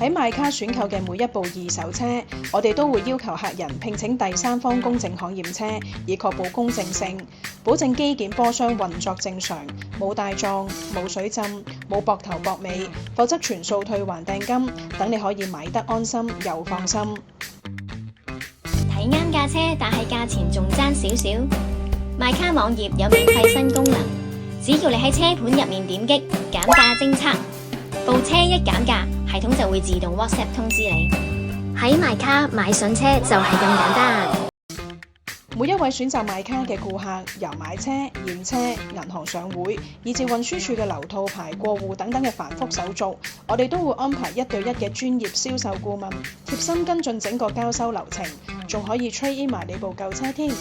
喺買卡選購嘅每一部二手車，我哋都會要求客人聘請第三方公證行驗車，以確保公正性，保證機件波箱運作正常，冇大撞、冇水浸、冇膊頭膊尾，否則全數退還訂金，等你可以買得安心又放心。睇啱架車，但係價錢仲爭少少。買卡網頁有免費新功能，只要你喺車盤入面點擊減價偵測，部車一減價，系統就會自動 WhatsApp 通知你。喺買卡買筍車就係咁簡單。每一位選擇買卡嘅顧客，由買車、驗車、銀行上會，以至運輸署嘅流套牌、過戶等等嘅繁複手續，我哋都會安排1對1嘅專業銷售顧問，貼心跟進整個交收流程，仲可以 trade in 埋你部舊車添。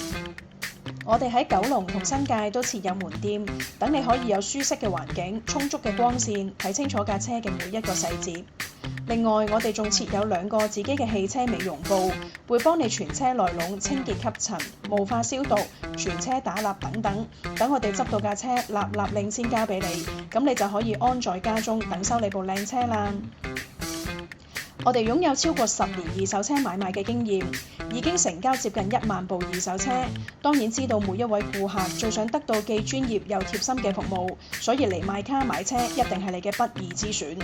我哋喺九龍同新界都設有門店，等你可以有舒適嘅環境、充足嘅光線，睇清楚架車嘅每一個細節。另外，我哋仲設有2個自己嘅汽車美容部，會幫你全車內籠清潔吸塵、霧化消毒、全車打蠟等等。等我哋執到架車立立令先交俾你，咁你就可以安在家中等收你部靚車啦。我哋擁有超過10年二手車買賣嘅經驗，已經成交接近1萬部二手車。當然知道每一位顧客最想得到既專業又貼心嘅服務，所以嚟買卡買車一定係你嘅不二之選。